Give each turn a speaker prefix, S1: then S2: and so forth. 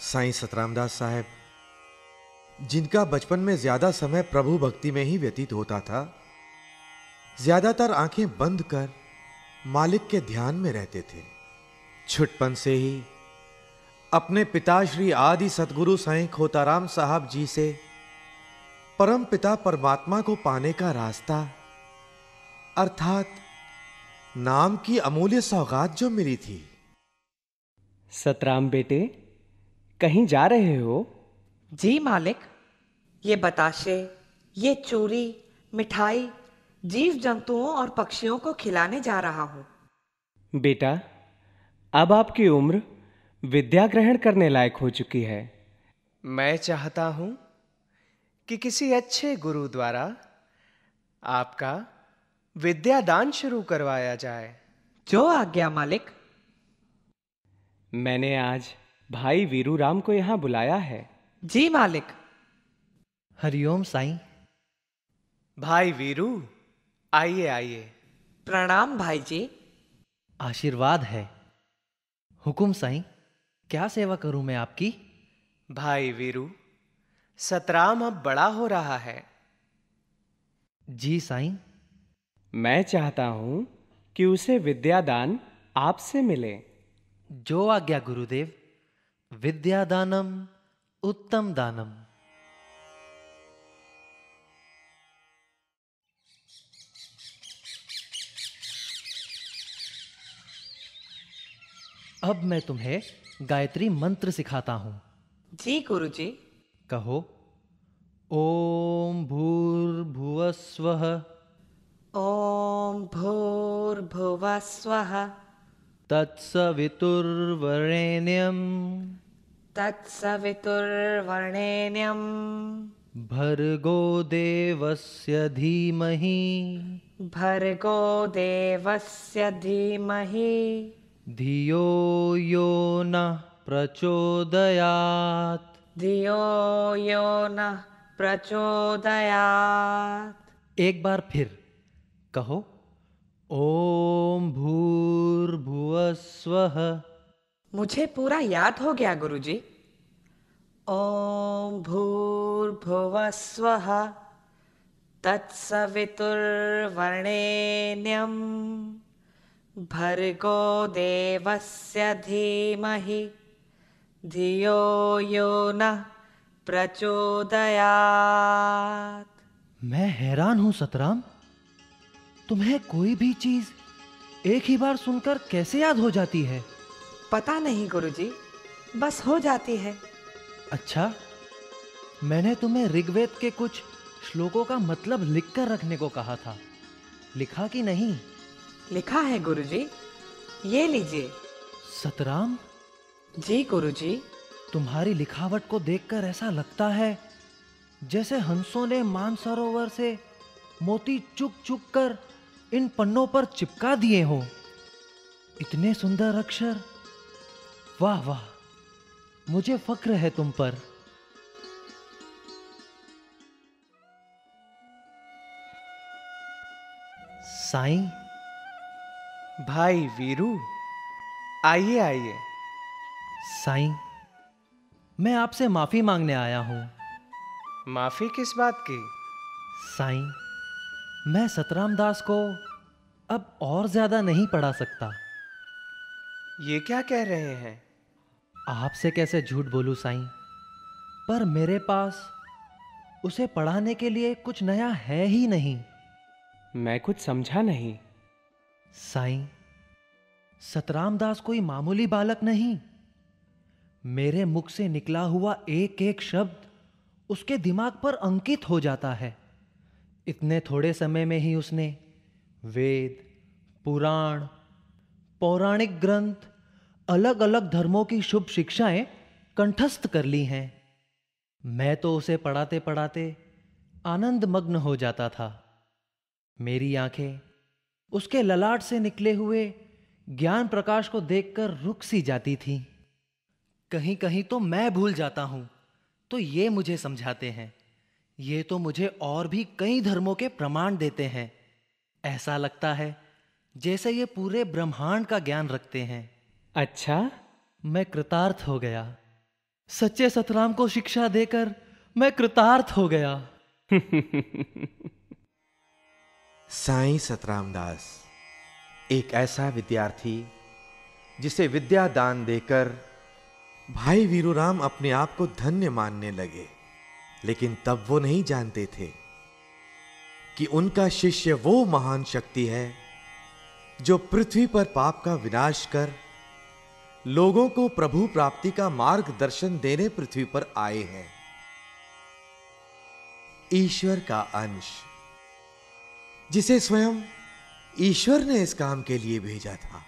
S1: साईं सतरामदास साहब, जिनका बचपन में ज्यादा समय प्रभु भक्ति में ही व्यतीत होता था, ज्यादातर आंखें बंद कर मालिक के ध्यान में रहते थे। छुटपन से ही अपने पिता श्री आदि सतगुरु साईं खोताराम साहब जी से परम पिता परमात्मा को पाने का रास्ता अर्थात नाम की अमूल्य सौगात जो मिली थी।
S2: सतराम बेटे, कहीं जा रहे हो?
S3: जी मालिक, ये बताशे, ये चूरी, मिठाई जीव जंतुओं और पक्षियों को खिलाने जा रहा हूं।
S2: बेटा, अब आपकी उम्र विद्या ग्रहण करने लायक हो चुकी है। मैं चाहता हूं कि किसी अच्छे गुरु द्वारा आपका विद्या दान शुरू करवाया जाए।
S3: जो आज्ञा मालिक।
S2: मैंने आज भाई वीरू राम को यहां बुलाया है।
S3: जी मालिक।
S4: हरिओम साईं।
S2: भाई वीरू, आइए आइए।
S3: प्रणाम भाई जी।
S4: आशीर्वाद है। हुकुम साईं, क्या सेवा करूं मैं आपकी?
S2: भाई वीरू, सतराम अब बड़ा हो रहा है।
S4: जी साईं।
S2: मैं चाहता हूं कि उसे विद्यादान आपसे मिले।
S4: जो आज्ञा गुरुदेव। विद्यादानम उत्तम दानम। अब मैं तुम्हें गायत्री मंत्र सिखाता हूं।
S3: जी गुरुजी।
S4: कहो, ओम भूर्भुवस्वः।
S3: ओम भूर्भुवः स्वः।
S4: तत्सवितुर्वरेण्यं।
S3: तत्सवितुर्वरेण्यं।
S4: भर्गो देवस्य धीमहि।
S3: भर्गो देवस्य धीमहि।
S4: धियो यो नः प्रचोदयात्।
S3: धियो यो नः प्रचोदयात्।
S4: एक बार फिर कहो, ओम भूर्भुवस्वः।
S3: मुझे पूरा याद हो गया गुरुजी। ओम भूर्भुवः स्वः। तत्सवितुर्वरेण्यं। भर्गो देवस्य धीमहि। धियो यो नः प्रचोदयात्।
S4: मैं हैरान हूं सतराम, तुम्हें कोई भी चीज एक ही बार सुनकर कैसे याद हो जाती है?
S3: पता नहीं गुरुजी, बस हो जाती है।
S4: अच्छा, मैंने तुम्हें ऋग्वेद के कुछ श्लोकों का मतलब लिखकर रखने को कहा था, लिखा कि नहीं?
S3: लिखा है गुरुजी, ये लीजिए।
S4: सतराम,
S3: जी गुरुजी।
S4: तुम्हारी लिखावट को देखकर ऐसा लगता है जैसे हंसों ने मानसरोवर से मोती चुग चुग कर इन पन्नों पर चिपका दिए हो। इतने सुंदर अक्षर, वाह वाह, मुझे फक्र है तुम पर। साईं।
S2: भाई वीरू, आइए आइए।
S4: साईं, मैं आपसे माफी मांगने आया हूं।
S2: माफी किस बात की?
S4: साईं, मैं सतराम दास को अब और ज्यादा नहीं पढ़ा सकता।
S2: ये क्या कह रहे हैं?
S4: आपसे कैसे झूठ बोलूं साईं, पर मेरे पास उसे पढ़ाने के लिए कुछ नया है ही नहीं।
S2: मैं कुछ समझा नहीं।
S4: साईं, सतराम दास कोई मामूली बालक नहीं। मेरे मुख से निकला हुआ एक एक शब्द उसके दिमाग पर अंकित हो जाता है। इतने थोड़े समय में ही उसने वेद, पुराण, पौराणिक ग्रंथ, अलग अलग धर्मों की शुभ शिक्षाएं कंठस्थ कर ली हैं। मैं तो उसे पढ़ाते पढ़ाते आनंद मग्न हो जाता था। मेरी आंखें उसके ललाट से निकले हुए ज्ञान प्रकाश को देखकर रुक सी जाती थीं। कहीं कहीं तो मैं भूल जाता हूं, तो ये मुझे समझाते हैं। ये तो मुझे और भी कई धर्मों के प्रमाण देते हैं। ऐसा लगता है जैसे ये पूरे ब्रह्मांड का ज्ञान रखते हैं।
S2: अच्छा,
S4: मैं कृतार्थ हो गया। सच्चे सतराम को शिक्षा देकर मैं कृतार्थ हो गया।
S1: साईं सतराम दास एक ऐसा विद्यार्थी जिसे विद्या दान देकर भाई वीरूराम अपने आप को धन्य मानने लगे, लेकिन तब वो नहीं जानते थे कि उनका शिष्य वो महान शक्ति है जो पृथ्वी पर पाप का विनाश कर लोगों को प्रभु प्राप्ति का मार्गदर्शन देने पृथ्वी पर आए हैं। ईश्वर का अंश, जिसे स्वयं ईश्वर ने इस काम के लिए भेजा था।